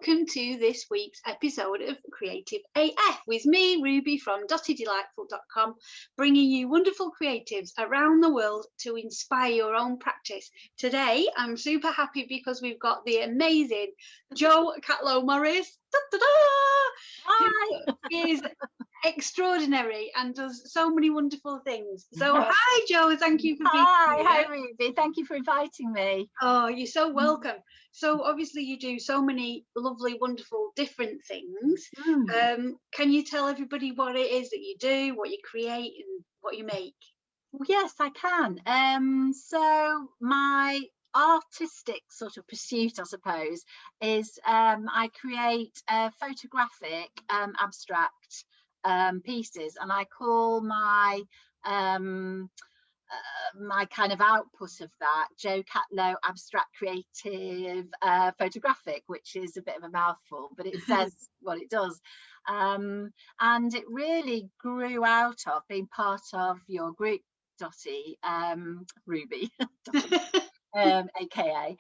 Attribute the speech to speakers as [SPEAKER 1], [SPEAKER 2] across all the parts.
[SPEAKER 1] welcome to this week's episode of Creative AF with me, Ruby from dottydelightful.com, bringing you wonderful creatives around the world to inspire your own practice. Today, I'm super happy because we've got the amazing Jo Catlow Morris, who is extraordinary and does so many wonderful things. So hi Jo, thank you for being here.
[SPEAKER 2] Hi Ruby, thank you for inviting me.
[SPEAKER 1] Oh, you're so welcome. So obviously you do so many lovely, wonderful, different things. Can you tell everybody what it is that you do, what you create and what you make?
[SPEAKER 2] Yes, I can. So my artistic sort of pursuit, I suppose, is I create photographic abstract pieces, and I call my my kind of output of that Jo Catlow Abstract Creative Photographic, which is a bit of a mouthful, but it says what it does. And it really grew out of being part of your group, Dotty, Ruby, aka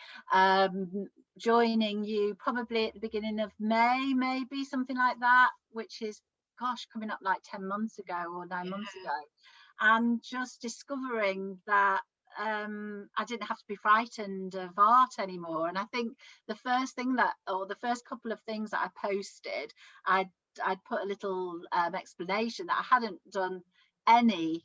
[SPEAKER 2] joining you probably at the beginning of May, maybe something like that, which is, gosh, coming up like 10 months ago or 9 months ago. And just discovering that I didn't have to be frightened of art anymore. And I think the first thing the first couple of things that I posted, I'd put a little explanation that I hadn't done any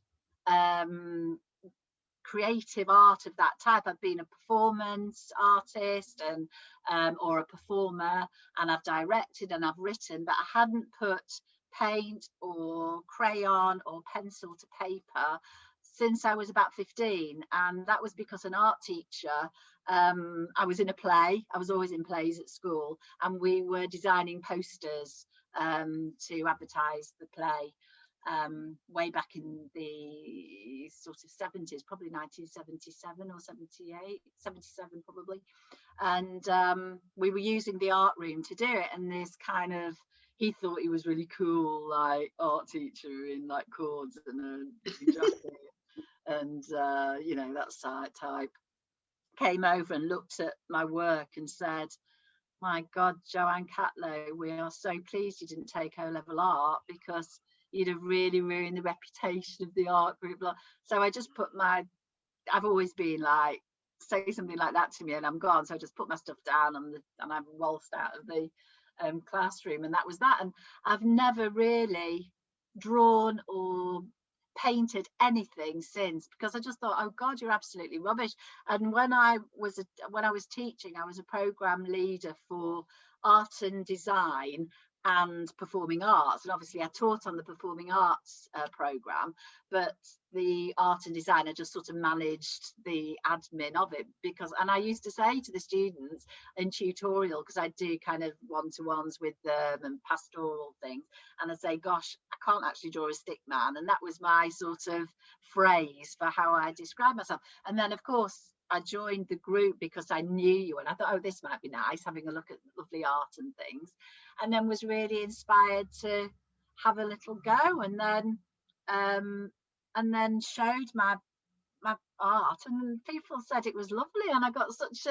[SPEAKER 2] creative art of that type. I've been a performance artist and or a performer, and I've directed and I've written, but I hadn't put paint or crayon or pencil to paper since I was about 15. And that was because an art teacher, I was in a play, I was always in plays at school, and we were designing posters to advertise the play way back in the sort of 70s, probably 1977 or 78, 77 probably. And we were using the art room to do it, and this kind of, he thought he was really cool, like art teacher in like cords and a jacket and you know, that type, came over and looked at my work and said, my God, Joanne Catlow, we are so pleased you didn't take O-level art, because you'd have really ruined the reputation of the art group. So I just put I've always been like, say something like that to me and I'm gone. So I just put my stuff down and I waltzed out of the classroom, and that was that. And I've never really drawn or painted anything since, because I just thought, oh God, you're absolutely rubbish. And when I was teaching, I was a program leader for art and design and performing arts, and obviously I taught on the performing arts program, but the art and design, I just sort of managed the admin of it, and I used to say to the students in tutorial, because I do kind of one-to-ones with them and pastoral things, and I'd say, gosh, I can't actually draw a stick man, and that was my sort of phrase for how I describe myself. And then of course I joined the group because I knew you, and I thought, oh, this might be nice, having a look at lovely art and things, and then was really inspired to have a little go, and then showed my art, and people said it was lovely, and I got such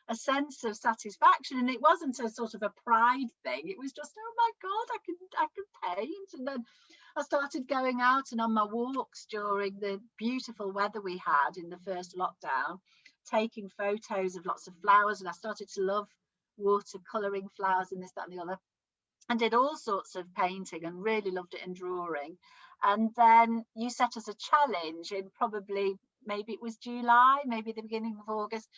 [SPEAKER 2] a sense of satisfaction. And it wasn't a sort of a pride thing, it was just, oh my God, I can paint. And then I started going out and on my walks during the beautiful weather we had in the first lockdown, taking photos of lots of flowers, and I started to love watercolouring flowers and this, that and the other, and did all sorts of painting and really loved it, and drawing. And then you set us a challenge in probably, maybe it was July, maybe the beginning of August,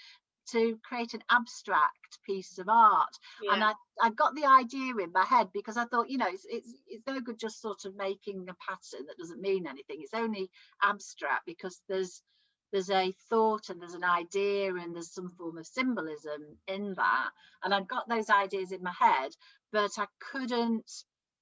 [SPEAKER 2] to create an abstract piece of art. Yeah. And I got the idea in my head, because I thought, you know, it's no good just sort of making a pattern that doesn't mean anything. It's only abstract because there's a thought and there's an idea and there's some form of symbolism in that. And I'd got those ideas in my head, but I couldn't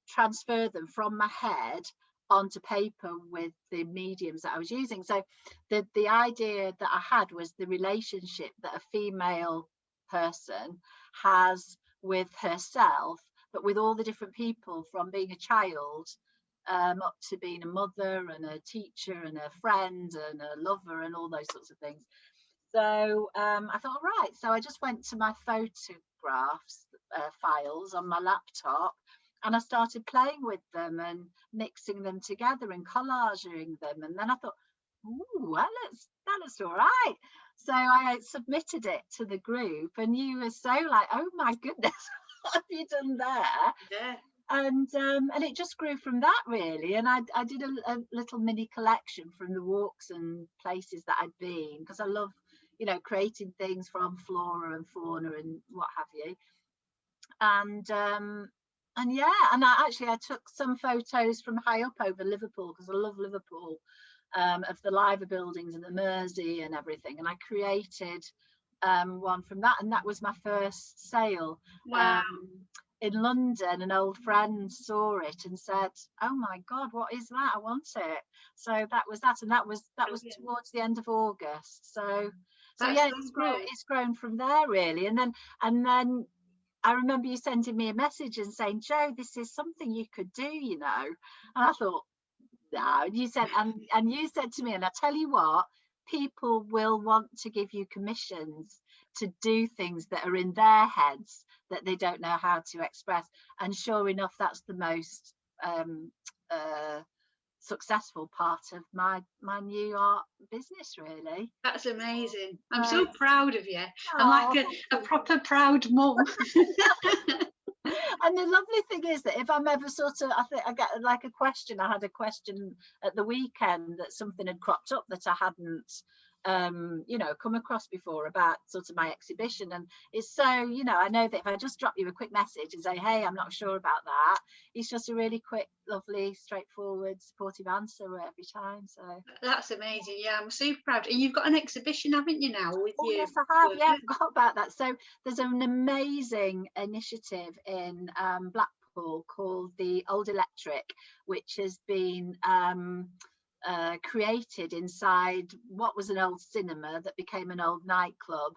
[SPEAKER 2] transfer them from my head onto paper with the mediums that I was using. So the idea that I had was the relationship that a female person has with herself, but with all the different people, from being a child up to being a mother and a teacher and a friend and a lover and all those sorts of things. So I thought, right, so I just went to my photographs files on my laptop, and I started playing with them and mixing them together and collaging them. And then I thought, ooh, that looks all right. So I submitted it to the group, and you were so like, oh my goodness, what have you done there?
[SPEAKER 1] Yeah.
[SPEAKER 2] And it just grew from that, really. And I did a little mini collection from the walks and places that I'd been, because I love, you know, creating things from flora and fauna and what have you. And yeah, and I took some photos from high up over Liverpool, because I love Liverpool, of the Liver buildings and the Mersey and everything, and I created one from that, and that was my first sale.
[SPEAKER 1] Wow.
[SPEAKER 2] In London, an old friend saw it and said, oh my God, what is that? I want it. So that was that, and that was towards the end of August. So yeah, it's grown from there, really. And then I remember you sending me a message and saying, Jo, this is something you could do, you know. And I thought, no. And you said, and you said to me, and I tell you what, people will want to give you commissions to do things that are in their heads that they don't know how to express. And sure enough, that's the most successful part of my new art business, really.
[SPEAKER 1] That's amazing. I'm so proud of you. I'm like a proper proud mum.
[SPEAKER 2] And the lovely thing is that if I'm ever sort of, I think I get like a question. I had a question at the weekend that something had cropped up that I hadn't you know, come across before about sort of my exhibition. And it's so, you know, I know that if I just drop you a quick message and say, hey, I'm not sure about that, it's just a really quick, lovely, straightforward, supportive answer every time. So
[SPEAKER 1] that's amazing. Yeah, I'm super proud. And you've got an exhibition, haven't you, now, with you?
[SPEAKER 2] Yes, I have. Yeah, I forgot about that. So there's an amazing initiative in Blackpool called the Old Electric, which has been created inside what was an old cinema that became an old nightclub,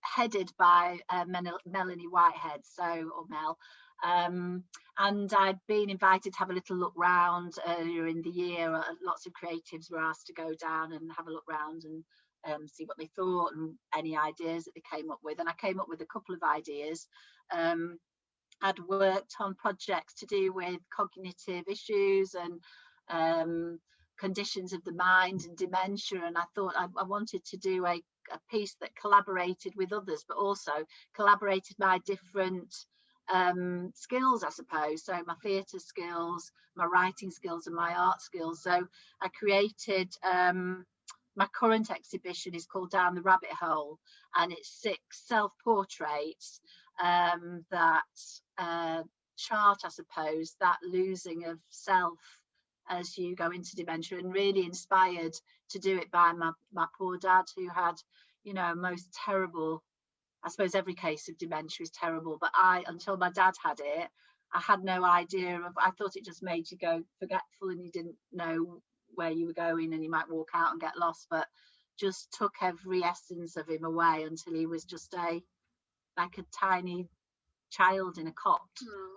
[SPEAKER 2] headed by Melanie Whitehead, or Mel. And I'd been invited to have a little look round earlier in the year. Lots of creatives were asked to go down and have a look round and see what they thought and any ideas that they came up with. And I came up with a couple of ideas. I'd worked on projects to do with cognitive issues and conditions of the mind and dementia, and I thought I wanted to do a piece that collaborated with others, but also collaborated my different skills, I suppose. So my theatre skills, my writing skills, and my art skills. So I created my current exhibition is called Down the Rabbit Hole, and it's 6 self-portraits that chart, I suppose, that losing of self as you go into dementia, and really inspired to do it by my poor dad, who had, you know, most terrible, I suppose every case of dementia is terrible, but until my dad had it, I had no idea of, I thought it just made you go forgetful and you didn't know where you were going and you might walk out and get lost, but just took every essence of him away until he was just like a tiny child in a cot,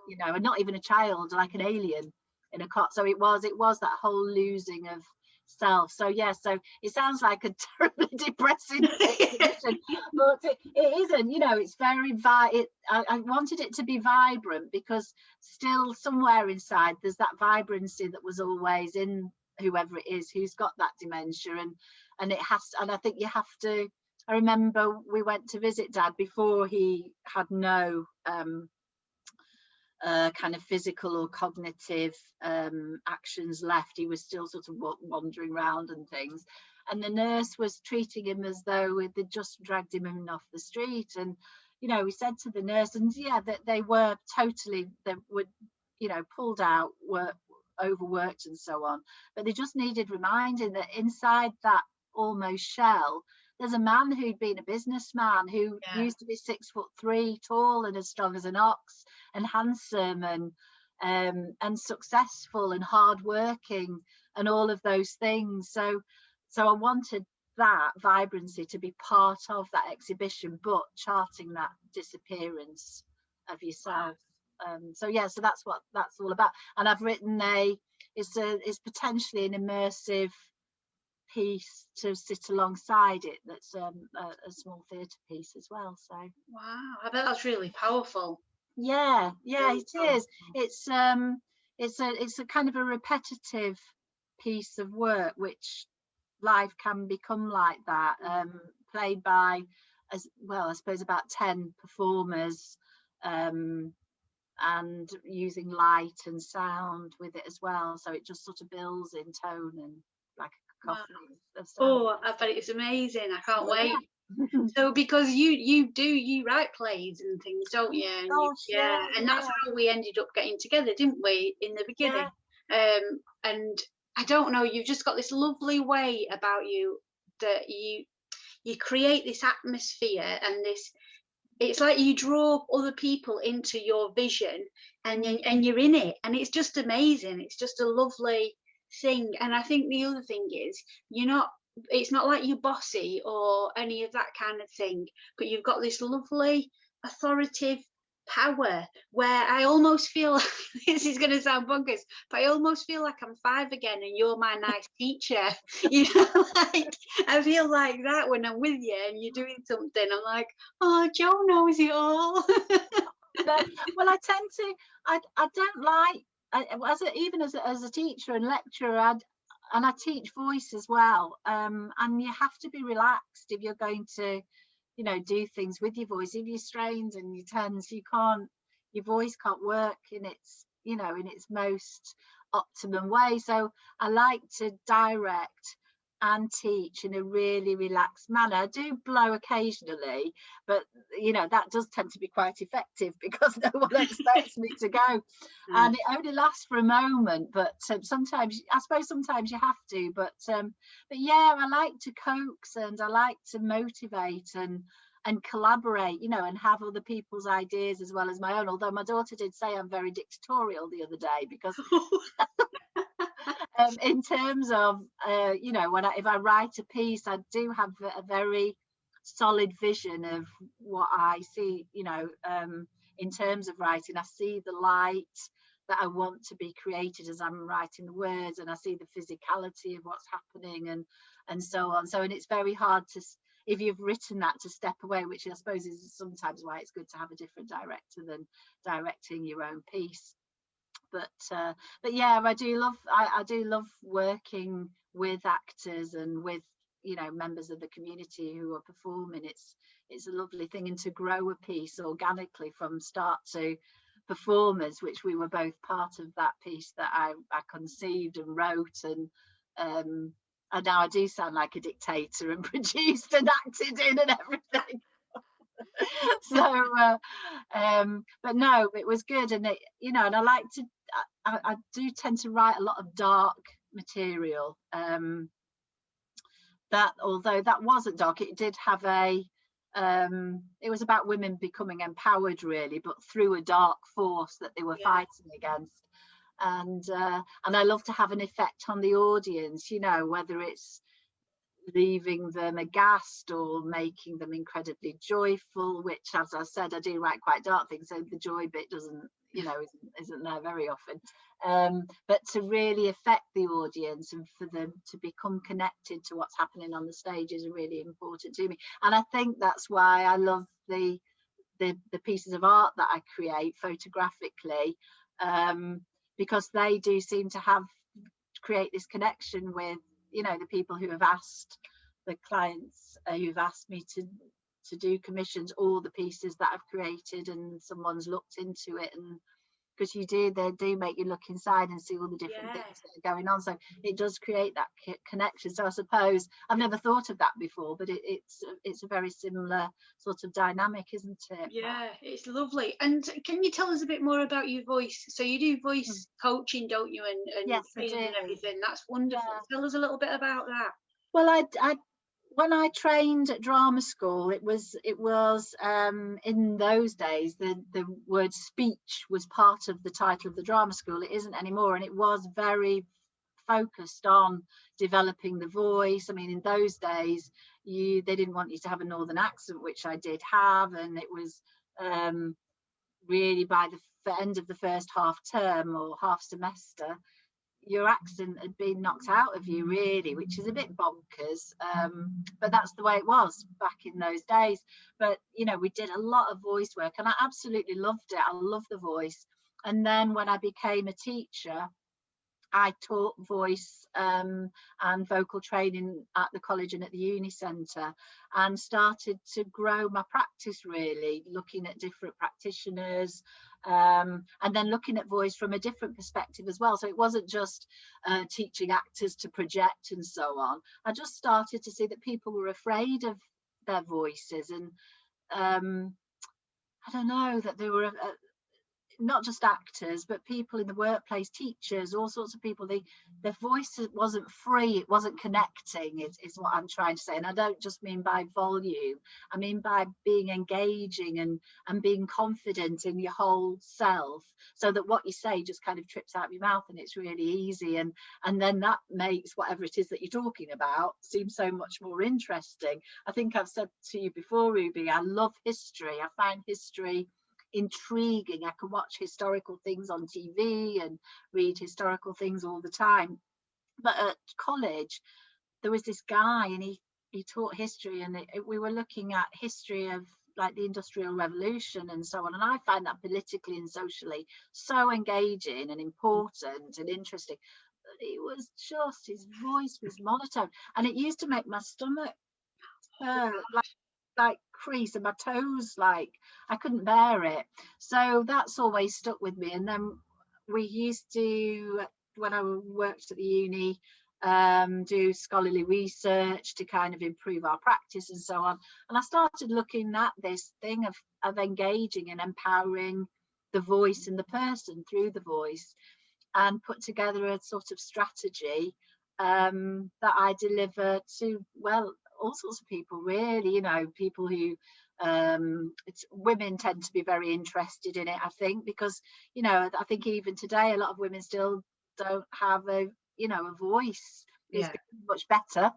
[SPEAKER 2] you know, and not even a child, like an alien in a cot. So it was that whole losing of self. So yeah, so it sounds like a terribly depressing exhibition, but it isn't, you know. It's very I wanted it to be vibrant, because still somewhere inside there's that vibrancy that was always in whoever it is who's got that dementia, and it has, and I think you have to. I remember we went to visit Dad before he had no kind of physical or cognitive actions left. He was still sort of wandering around and things, and the nurse was treating him as though they'd just dragged him in off the street. And you know, we said to the nurse, and yeah, that they were you know, pulled out, were overworked and so on, but they just needed reminding that inside that almost shell there's a man who'd been a businessman, who used to be 6'3" tall and as strong as an ox, and handsome and successful and hardworking and all of those things. So I wanted that vibrancy to be part of that exhibition, but charting that disappearance of yourself. So that's what that's all about. And I've written it's potentially an immersive piece to sit alongside it that's a small theatre piece as well. So
[SPEAKER 1] wow, I bet that's really powerful.
[SPEAKER 2] yeah,
[SPEAKER 1] Really
[SPEAKER 2] it is.
[SPEAKER 1] powerful.
[SPEAKER 2] It's a kind of a repetitive piece of work, which life can become like that, played by, as well, I suppose about 10 performers, and using light and sound with it as well, so it just sort of builds in tone and like a cacophony of sound.
[SPEAKER 1] Oh, I bet it's amazing. I can't
[SPEAKER 2] Yeah.
[SPEAKER 1] wait. So because you write plays and things, don't you? And
[SPEAKER 2] Gosh,
[SPEAKER 1] yeah, and that's
[SPEAKER 2] yeah,
[SPEAKER 1] how we ended up getting together, didn't we, in the beginning?
[SPEAKER 2] yeah.
[SPEAKER 1] And I don't know, you've just got this lovely way about you that you create this atmosphere and this, it's like you draw other people into your vision, and you're in it, and it's just amazing. It's just a lovely thing. And I think the other thing is, you're not, it's not like you're bossy or any of that kind of thing, but you've got this lovely authoritative power where I almost feel this is going to sound bonkers, but I almost feel like I'm 5 again and you're my nice teacher. You know, like I feel like that when I'm with you and you're doing something. I'm like, oh, Jo knows it all.
[SPEAKER 2] No, well, I tend to, I don't like, even as a teacher and lecturer, and I teach voice as well, and you have to be relaxed if you're going to, you know, do things with your voice. If you're strained and you're tense, your voice can't work in its, you know, in its most optimum way. So I like to direct and teach in a really relaxed manner. I do blow occasionally, but you know, that does tend to be quite effective because no one expects me to go, and it only lasts for a moment. But sometimes, I suppose sometimes you have to, but yeah, I like to coax and I like to motivate and collaborate, you know, and have other people's ideas as well as my own. Although my daughter did say I'm very dictatorial the other day, because in terms of, you know, if I write a piece, I do have a very solid vision of what I see, you know, in terms of writing. I see the light that I want to be created as I'm writing the words, and I see the physicality of what's happening, and so on. So, and it's very hard to, if you've written that, to step away, which I suppose is sometimes why it's good to have a different director than directing your own piece. But yeah, I do love working with actors and with, you know, members of the community who are performing. It's a lovely thing, and to grow a piece organically from start to performers, which we were both part of that piece that I conceived and wrote, and now I do sound like a dictator and produced and acted in and everything. So but no, it was good, and it, you know, and I like to, I do tend to write a lot of dark material, that, although that wasn't dark, it did have a it was about women becoming empowered, really, but through a dark force that they were fighting against. And I love to have an effect on the audience, you know, whether it's leaving them aghast or making them incredibly joyful, which, as I said, I do write quite dark things, so the joy bit doesn't, you know, isn't there very often, but to really affect the audience and for them to become connected to what's happening on the stage is really important to me. And I think that's why I love the pieces of art that I create photographically, because they do seem to create this connection with, you know, the people who have asked, the clients who've asked me to do commissions, or the pieces that I've created and someone's looked into it. And because they do make you look inside and see all the different things that are going on, so it does create that connection. So I suppose I've never thought of that before, but it's a very similar sort of dynamic, isn't it?
[SPEAKER 1] Yeah, it's lovely. And can you tell us a bit more about your voice? So you do voice coaching, don't you, and
[SPEAKER 2] Yes,
[SPEAKER 1] training
[SPEAKER 2] I do.
[SPEAKER 1] and everything. That's wonderful.
[SPEAKER 2] Yeah.
[SPEAKER 1] Tell us a little bit about that.
[SPEAKER 2] Well, I when I trained at drama school, it was in those days the word speech was part of the title of the drama school. It isn't anymore, and it was very focused on developing the voice. I mean, in those days, they didn't want you to have a northern accent, which I did have, and it was really by the end of the first half term or half semester, your accent had been knocked out of you, really, which is a bit bonkers, but that's the way it was back in those days. But you know, we did a lot of voice work, and I absolutely loved it. I love the voice. And then when I became a teacher, I taught voice and vocal training at the college and at the uni centre, and started to grow my practice, really looking at different practitioners, and then looking at voice from a different perspective as well. So it wasn't just teaching actors to project and so on. I just started to see that people were afraid of their voices, and I don't know, that they were not just actors, but people in the workplace, teachers, all sorts of people, their voice wasn't free, it wasn't connecting, is what I'm trying to say. And I don't just mean by volume, I mean by being engaging and being confident in your whole self, so that what you say just kind of trips out of your mouth and it's really easy, and then that makes whatever it is that you're talking about seem so much more interesting. I think I've said to you before, Ruby, I love history. I find history intriguing. I can watch historical things on TV and read historical things all the time. But at college, there was this guy, and he taught history, and we were looking at history of like the Industrial Revolution and so on. And I find that politically and socially so engaging and important and interesting. But it was just, his voice was monotone, and it used to make my stomach hurt, like crease, and my toes, like I couldn't bear it. So that's always stuck with me. And then we used to, when I worked at the uni, do scholarly research to kind of improve our practice and so on. And I started looking at this thing of engaging and empowering the voice and the person through the voice, and put together a sort of strategy that I deliver to, well, all sorts of people, really. You know, people who women tend to be very interested in it, I think, because, you know, I think even today a lot of women still don't have a voice. It's much better,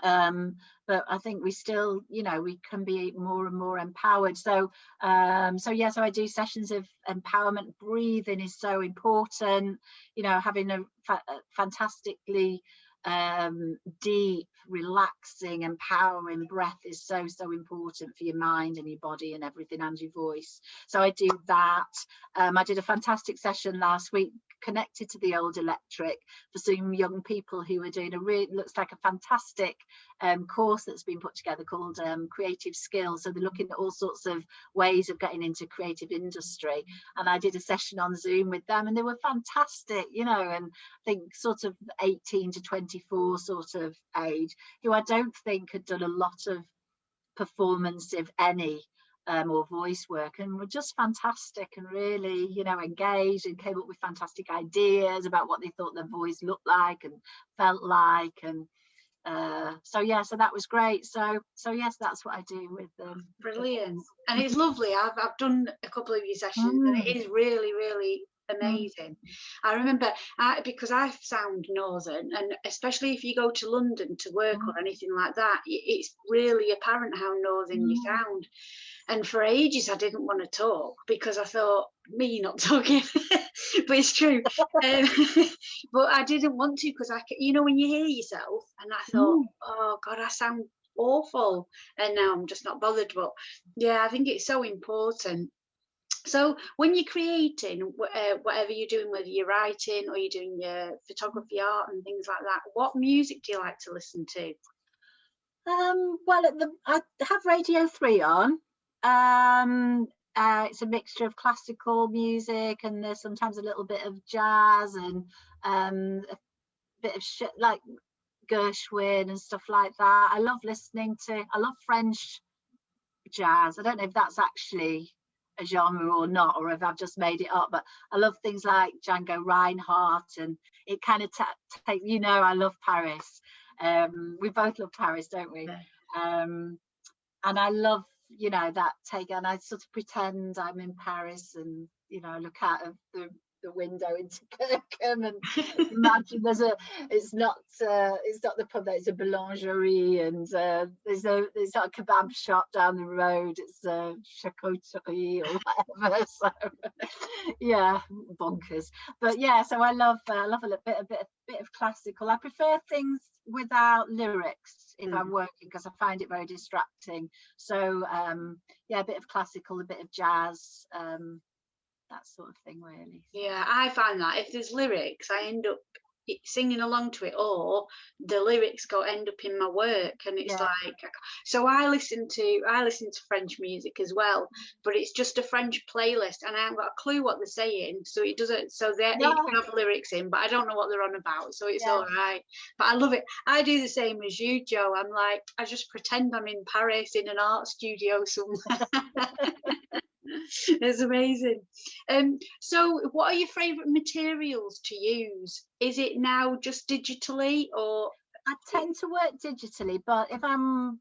[SPEAKER 2] but I think we still, you know, we can be more and more empowered. So so I do sessions of empowerment. Breathing is so important, you know, having a fantastically deep, relaxing, empowering breath is so important for your mind and your body and everything, and your voice. So I do that. I did a fantastic session last week connected to the Old Electric for some young people who are doing looks like a fantastic course that's been put together called Creative Skills. So they're looking at all sorts of ways of getting into creative industry, and I did a session on Zoom with them, and they were fantastic, you know, and I think sort of 18 to 24 sort of age, who I don't think had done a lot of performance, if any, or voice work, and were just fantastic and really, you know, engaged, and came up with fantastic ideas about what they thought their voice looked like and felt like. And so that was great. So yes, that's what I do with them.
[SPEAKER 1] Brilliant. And it's lovely. I've done a couple of your sessions, and it is really, really amazing. I remember, because I sound northern, and especially if you go to London to work or anything like that, it's really apparent how northern you sound. And for ages I didn't want to talk, because I thought, me not talking, but it's true. But I didn't want to, because you know, when you hear yourself, and I thought, oh God, I sound awful, and now I'm just not bothered. But yeah, I think it's so important. So when you're creating whatever you're doing, whether you're writing or you're doing your photography, art and things like that, what music do you like to listen to?
[SPEAKER 2] Well, I have Radio 3 on. It's a mixture of classical music, and there's sometimes a little bit of jazz, and a bit of like Gershwin and stuff like that. I love French jazz. I don't know if that's actually a genre or not, or if I've just made it up, but I love things like Django Reinhardt, and it kind of take, you know, I love Paris. We both love Paris, don't we? Yeah. And I love, you know, that take, and I sort of pretend I'm in Paris, and, you know, look out of the the window into Kirkham, and imagine it's not the pub, it's a boulangerie, and there's not a kebab shop down the road, it's a charcuterie or whatever. So yeah, bonkers. But yeah, so I love a bit of classical. I prefer things without lyrics if I'm working, because I find it very distracting. So yeah, a bit of classical, a bit of jazz, that sort of thing, really.
[SPEAKER 1] Yeah, I find that if there's lyrics, I end up singing along to it, or the lyrics end up in my work, and it's like, so I listen to French music as well, but it's just a French playlist, and I haven't got a clue what they're saying, so it doesn't, so it can have lyrics in, but I don't know what they're on about, so it's all right. But I love it. I do the same as you, Jo. I'm like, I just pretend I'm in Paris in an art studio somewhere. It's amazing. So what are your favorite materials to use? Is it now just digitally, or?
[SPEAKER 2] I tend to work digitally, but if I'm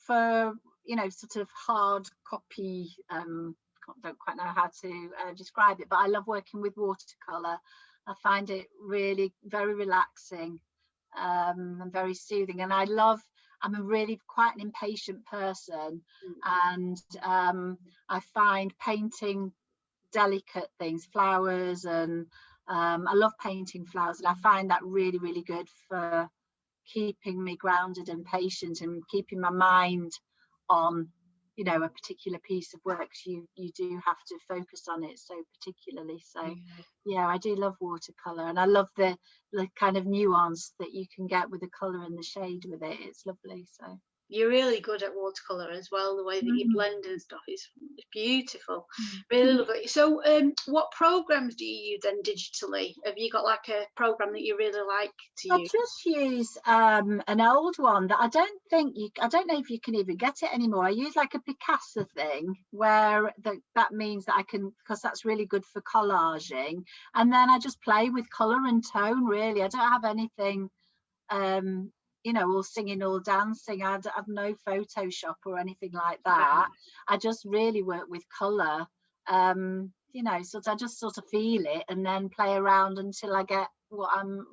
[SPEAKER 2] for, you know, sort of hard copy, don't quite know how to describe it, but I love working with watercolor. I find it really very relaxing and very soothing, and I'm a really quite an impatient person, and I find painting delicate things, flowers, and I love painting flowers, and I find that really, really good for keeping me grounded and patient, and keeping my mind on, you know, a particular piece of work. You do have to focus on it so particularly. So yeah, I do love watercolor, and I love the kind of nuance that you can get with the color and the shade with it. It's lovely. So
[SPEAKER 1] you're really good at watercolor as well, the way that you blend and stuff is beautiful. Really lovely. So what programs do you use then digitally? Have you got like a program that you really like to use?
[SPEAKER 2] I just use an old one that I don't know if you can even get it anymore. I use like a Picasso thing, where that means that I can, because that's really good for collaging, and then I just play with color and tone. Really, I don't have anything you know, all singing, all dancing. I've no Photoshop or anything like that. I just really work with colour, you know, so I just sort of feel it and then play around until I get what I'm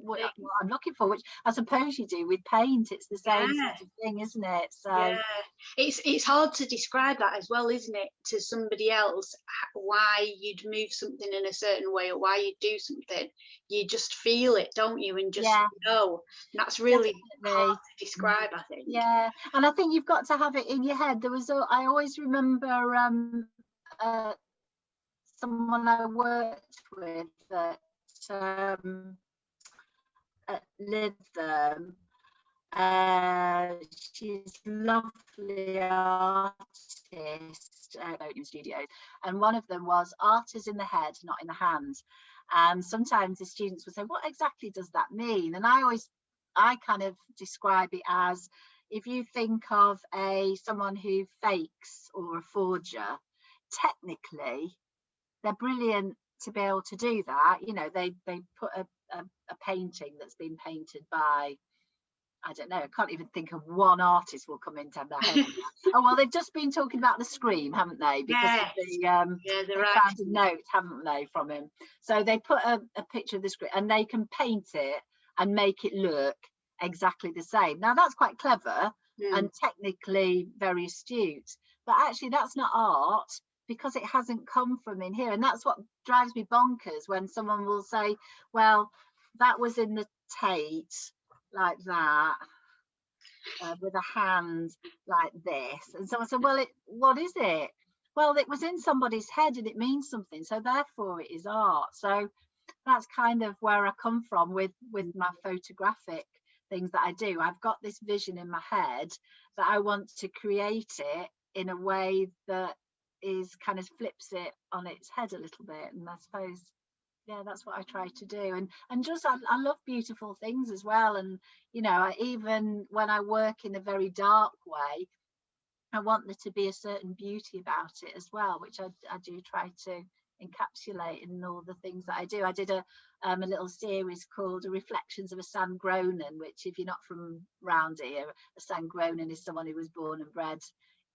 [SPEAKER 2] looking for, which I suppose you do with paint. It's the same sort of thing, isn't it? So
[SPEAKER 1] it's hard to describe that as well, isn't it, to somebody else, why you'd move something in a certain way or why you'd do something. You just feel it, don't you, and just know. And that's really hard to describe, I think.
[SPEAKER 2] Yeah, and I think you've got to have it in your head. I always remember someone I worked with at Lytham. She's a lovely artist, in studios, and one of them was art is in the head, not in the hands. And sometimes the students would say, what exactly does that mean? And I kind of describe it as, if you think of someone who fakes or a forger, technically they're brilliant to be able to do that. You know, they put a painting that's been painted by, I don't know, I can't even think of one artist will come into my head. Oh, well, they've just been talking about the Scream, haven't they? Because of they found a note, haven't they, from him. So they put a picture of the Scream, and they can paint it and make it look exactly the same. Now, that's quite clever and technically very astute, but actually that's not art, because it hasn't come from in here. And that's what drives me bonkers, when someone will say, well, that was in the Tate, like that, with a hand like this. And someone said, well, what is it? Well, it was in somebody's head and it means something, so therefore it is art. So that's kind of where I come from with my photographic things that I do. I've got this vision in my head that I want to create it in a way that is kind of flips it on its head a little bit. And I suppose, yeah, that's what I try to do. And just I love beautiful things as well. And you know, even when I work in a very dark way, I want there to be a certain beauty about it as well, which I do try to encapsulate in all the things that I do. I did a little series called Reflections of a Sandgronan, which, if you're not from round here, a Sandgronan is someone who was born and bred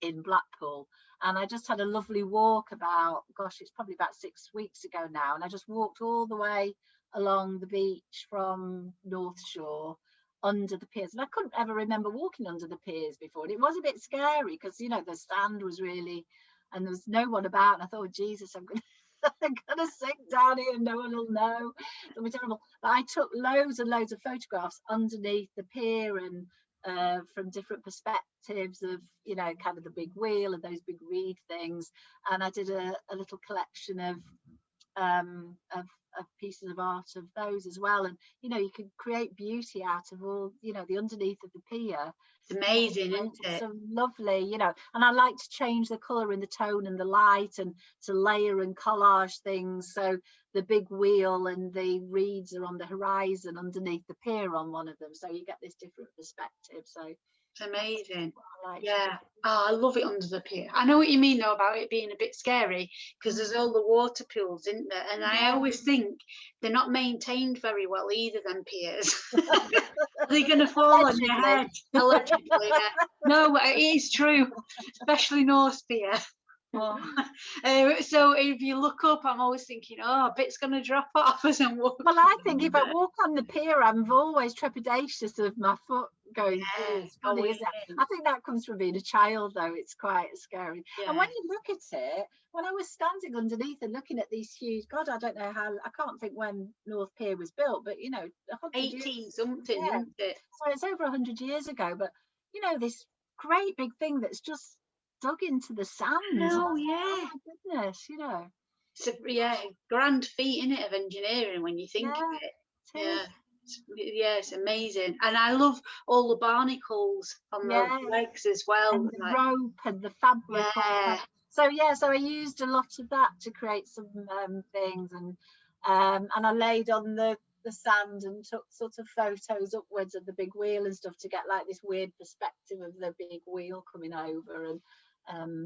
[SPEAKER 2] in Blackpool. And I just had a lovely walk about, gosh, it's probably about 6 weeks ago now. And I just walked all the way along the beach from North Shore under the piers. And I couldn't ever remember walking under the piers before. And it was a bit scary because, you know, the sand was really, and there was no one about. And I thought, oh, Jesus, I'm gonna sink down here and no one will know. It'll be terrible. But I took loads and loads of photographs underneath the pier and from different perspectives of, you know, kind of the big wheel and those big reed things. And I did a little collection of pieces of art of those as well. And, you know, you can create beauty out of all, you know, the underneath of the pier.
[SPEAKER 1] It's amazing, isn't it?
[SPEAKER 2] So lovely, you know. And I like to change the colour and the tone and the light, and to layer and collage things. So the big wheel and the reeds are on the horizon underneath the pier on one of them, so you get this different perspective. So
[SPEAKER 1] it's amazing.
[SPEAKER 2] Like,
[SPEAKER 1] yeah. Oh, I love it under the pier. I know what you mean though about it being a bit scary, because there's all the water pools, isn't there? And I always think they're not maintained very well either, them piers. Are they going to fall on your head? Allegedly, yeah. No, it is true, especially North Pier. So if you look up, I'm always thinking, oh, a bit's going to drop off as I'm walking.
[SPEAKER 2] Well, I think if I walk on the pier, I'm always trepidatious of my foot going through. It's funny, isn't it? I think that comes from being a child, though. It's quite scary. Yeah. And when you look at it, when I was standing underneath and looking at these huge, God, I don't know how, I can't think when North Pier was built, but, you know,
[SPEAKER 1] 18 something, isn't it?
[SPEAKER 2] So it's over 100 years ago, but, you know, this great big thing that's just dug into the sand.
[SPEAKER 1] Oh, yeah.
[SPEAKER 2] Oh, my goodness, you know.
[SPEAKER 1] It's a grand feat, isn't it, of engineering when you think of it. It's amazing. And I love all the barnacles on the legs as well.
[SPEAKER 2] And the rope and the fabric. So I used a lot of that to create some things, and I laid on the sand and took sort of photos upwards of the big wheel and stuff to get like this weird perspective of the big wheel coming over. And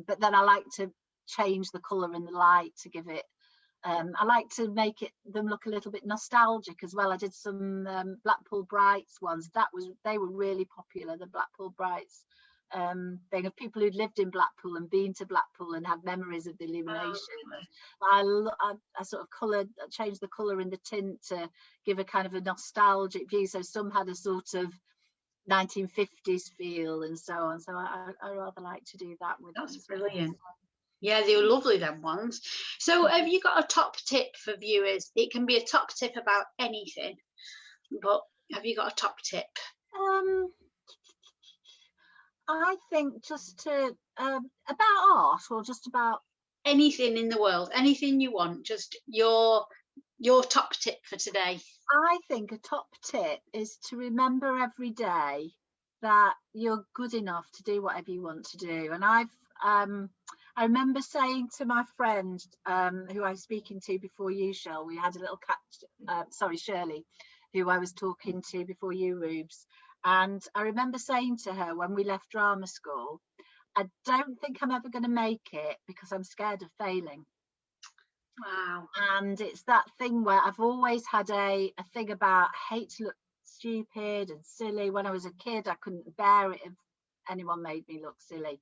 [SPEAKER 2] but then I like to change the colour and the light to give it, I like to make them look a little bit nostalgic as well. I did some Blackpool Brights ones. They were really popular, the Blackpool Brights thing, of people who'd lived in Blackpool and been to Blackpool and had memories of the illumination. I sort of changed the colour and the tint to give a kind of a nostalgic view. So some had a sort of 1950s feel and so on. So I rather like to do that with them.
[SPEAKER 1] That's brilliant. Yeah, they were lovely, them ones. So have you got a top tip for viewers? It can be a top tip about anything, but have you got a top tip?
[SPEAKER 2] I think just to about art, or just about
[SPEAKER 1] anything in the world, anything you want, just your top tip for today.
[SPEAKER 2] I think a top tip is to remember every day that you're good enough to do whatever you want to do. And I remember saying to my friend who I was speaking to before you, Shell, we had a little Shirley, who I was talking to before you, Rubes. And I remember saying to her when we left drama school, I don't think I'm ever going to make it because I'm scared of failing.
[SPEAKER 1] Wow.
[SPEAKER 2] And it's that thing where I've always had a thing about hate to look stupid and silly. When I was a kid, I couldn't bear it if anyone made me look silly.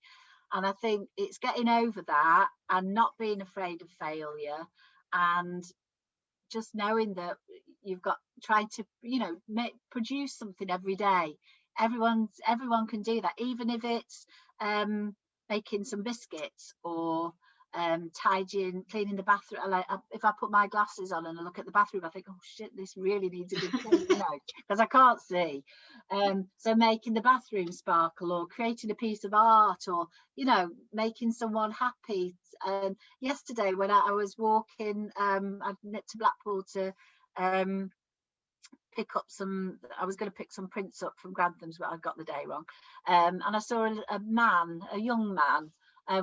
[SPEAKER 2] And I think it's getting over that and not being afraid of failure, and just knowing that you've got trying to, you know, produce something every day. Everyone can do that, even if it's making some biscuits or tidying, cleaning the bathroom. If I put my glasses on and I look at the bathroom, I think, oh shit, this really needs a good clean, you know, because I can't see. So making the bathroom sparkle, or creating a piece of art, or, you know, making someone happy. Yesterday when I was walking, I'd nipped to Blackpool to pick up I was going to pick some prints up from Granthams, but I got the day wrong. And I saw a young man,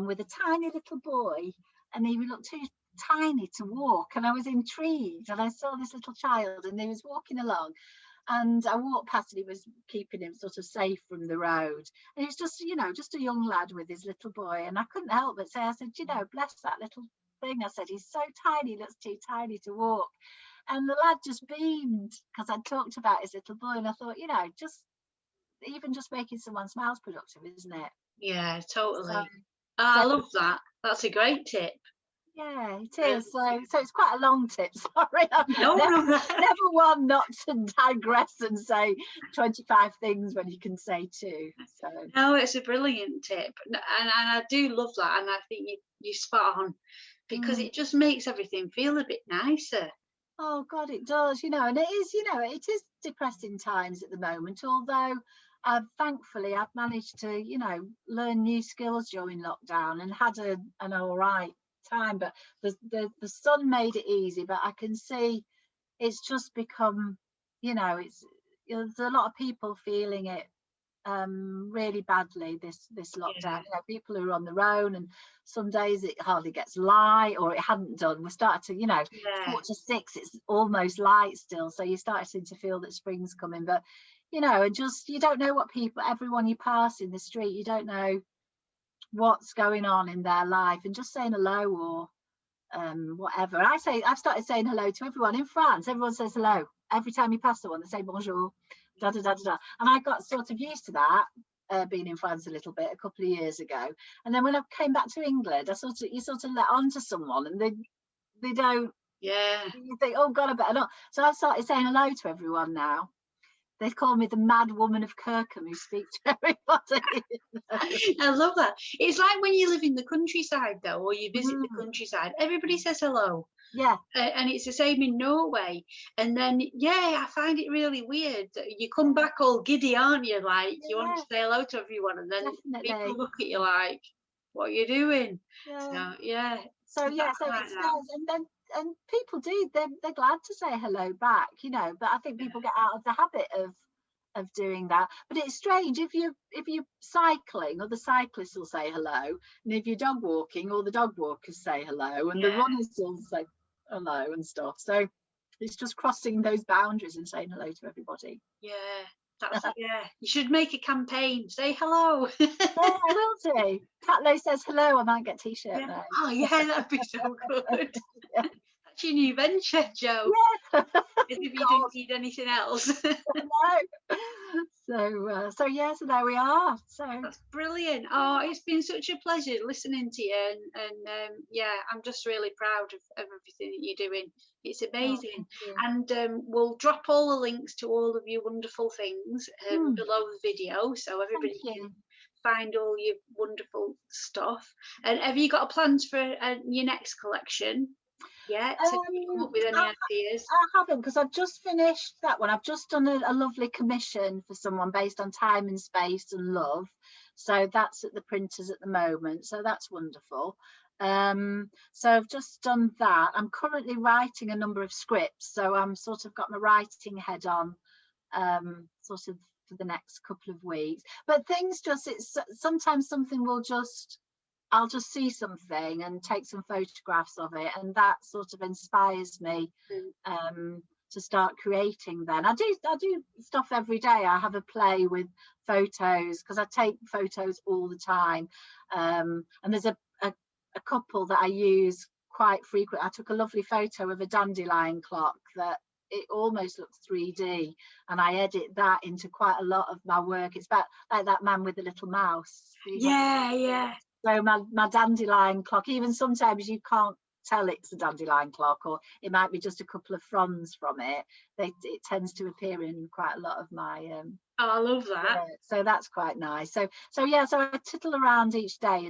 [SPEAKER 2] with a tiny little boy, and he looked too tiny to walk, and I was intrigued, and I saw this little child and he was walking along, and I walked past and he was keeping him sort of safe from the road, and he's just, you know, just a young lad with his little boy. And I couldn't help but say, I said, you know, bless that little thing. I said, he's so tiny, looks too tiny to walk. And the lad just beamed because I'd talked about his little boy, and I thought, you know, just making someone smile's productive, isn't it?
[SPEAKER 1] Yeah,
[SPEAKER 2] So,
[SPEAKER 1] totally.
[SPEAKER 2] so
[SPEAKER 1] I love that. That's a great tip.
[SPEAKER 2] yeah, it
[SPEAKER 1] Um,
[SPEAKER 2] is. So it's quite a long tip. Sorry,
[SPEAKER 1] no,
[SPEAKER 2] never,
[SPEAKER 1] no.
[SPEAKER 2] never one not to digress and say 25 things when you can say two. So,
[SPEAKER 1] No, it's a brilliant tip, and I do love that, and I think you spot on because
[SPEAKER 2] mm.
[SPEAKER 1] it just makes everything feel a bit nicer.
[SPEAKER 2] Oh God, it does. And it is depressing times at the moment. Although, thankfully, I've managed to, learn new skills during lockdown and had an all right time. But the sun made it easy. But I can see it's just become, it's there's a lot of people feeling it really badly this lockdown.
[SPEAKER 1] Yeah,
[SPEAKER 2] People who are on their own, and some days it hardly gets light, or it hadn't done. We started to,
[SPEAKER 1] yeah,
[SPEAKER 2] 4 to 6, it's almost light still, so you're starting to feel that spring's coming. But and just, you don't know what everyone you pass in the street, you don't know what's going on in their life, and just saying hello, or whatever. I've started saying hello to everyone in France. Everyone says hello every time you pass someone. They say bonjour, da da da da da. And I got sort of used to that, being in France a little bit a couple of years ago. And then when I came back to England, you sort of let on to someone, and they don't.
[SPEAKER 1] yeah.
[SPEAKER 2] You think, oh God, I better not. So I've started saying hello to everyone now. They call me the mad woman of Kirkham who speaks to everybody.
[SPEAKER 1] I love that. It's like when you live in the countryside, though, or you visit the
[SPEAKER 2] Mm,
[SPEAKER 1] countryside, everybody says hello.
[SPEAKER 2] yeah,
[SPEAKER 1] And it's the same in Norway. And then, yeah, I find it really weird. You come back all giddy, aren't you? Like, you want to
[SPEAKER 2] yeah,
[SPEAKER 1] say hello to everyone, and then people
[SPEAKER 2] definitely.
[SPEAKER 1] look at you like, what are you doing?
[SPEAKER 2] Yeah.
[SPEAKER 1] So, yeah,
[SPEAKER 2] So
[SPEAKER 1] I
[SPEAKER 2] yeah, so
[SPEAKER 1] like
[SPEAKER 2] it's
[SPEAKER 1] that.
[SPEAKER 2] nice, and people do, they're glad to say hello back, but I think people get out of the habit of doing that. But it's strange, if you're cycling, or the cyclists will say hello, and if you're dog walking, all the dog walkers say hello, and the
[SPEAKER 1] Yeah,
[SPEAKER 2] runners will say hello and stuff. So it's just crossing those boundaries and saying hello to everybody.
[SPEAKER 1] yeah. Yeah. You should make a campaign. Say hello.
[SPEAKER 2] Yeah, I will do. Catlow says hello, I might get t-shirt
[SPEAKER 1] Yeah.
[SPEAKER 2] made.
[SPEAKER 1] Oh, yeah, that'd be so good.
[SPEAKER 2] Yeah.
[SPEAKER 1] That's your new venture, Jo.
[SPEAKER 2] Yeah.
[SPEAKER 1] As if you
[SPEAKER 2] God.
[SPEAKER 1] didn't need anything else.
[SPEAKER 2] No. So yeah, so there we are. So
[SPEAKER 1] That's brilliant. Oh, it's been such a pleasure listening to you, and yeah, I'm just really proud of everything that you're doing. It's
[SPEAKER 2] oh,
[SPEAKER 1] amazing,
[SPEAKER 2] thank you.
[SPEAKER 1] and we'll drop all the links to all of your wonderful things below the video, so
[SPEAKER 2] Thank
[SPEAKER 1] everybody can
[SPEAKER 2] you.
[SPEAKER 1] find all your wonderful stuff. And have you got plans for your next collection yet? Have you come up with any
[SPEAKER 2] I
[SPEAKER 1] ideas?
[SPEAKER 2] haven't, because I've just finished that one. I've just done a lovely commission for someone based on time and space and love. So that's at the printers at the moment. So that's wonderful. So I've just done that. I'm currently writing a number of scripts. So I'm sort of got my writing head on, sort of for the next couple of weeks. But things it's sometimes something I'll just see something and take some photographs of it, and that sort of inspires me to start creating. Then I do stuff every day. I have a play with photos, because I take photos all the time, and there's a couple that I use quite frequent. I took a lovely photo of a dandelion clock that it almost looks 3D, and I edit that into quite a lot of my work. It's about like that man with the little mouse.
[SPEAKER 1] Yeah, yeah.
[SPEAKER 2] So my dandelion clock, even sometimes you can't tell it's a dandelion clock, or it might be just a couple of fronds from it. It tends to appear in quite a lot of my
[SPEAKER 1] Oh, I love that.
[SPEAKER 2] work. So that's quite nice. So yeah, so I tittle around each day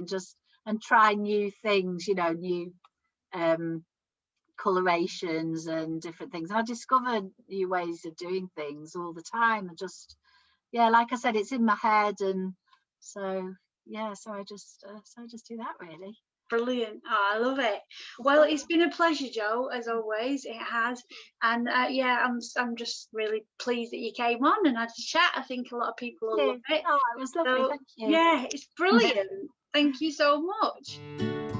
[SPEAKER 2] and try new things, new colorations and different things. And I discover new ways of doing things all the time, and just, yeah, like I said, it's in my head, and so yeah, so I just do that, really.
[SPEAKER 1] Brilliant. Oh, I love it. Well, it's been a pleasure, Jo, as always. It has. And yeah, I'm just really pleased that you came on and had a chat. I think a lot of people will love it.
[SPEAKER 2] Oh, it was lovely.
[SPEAKER 1] So
[SPEAKER 2] Thank you.
[SPEAKER 1] yeah, it's brilliant. Thank you so much.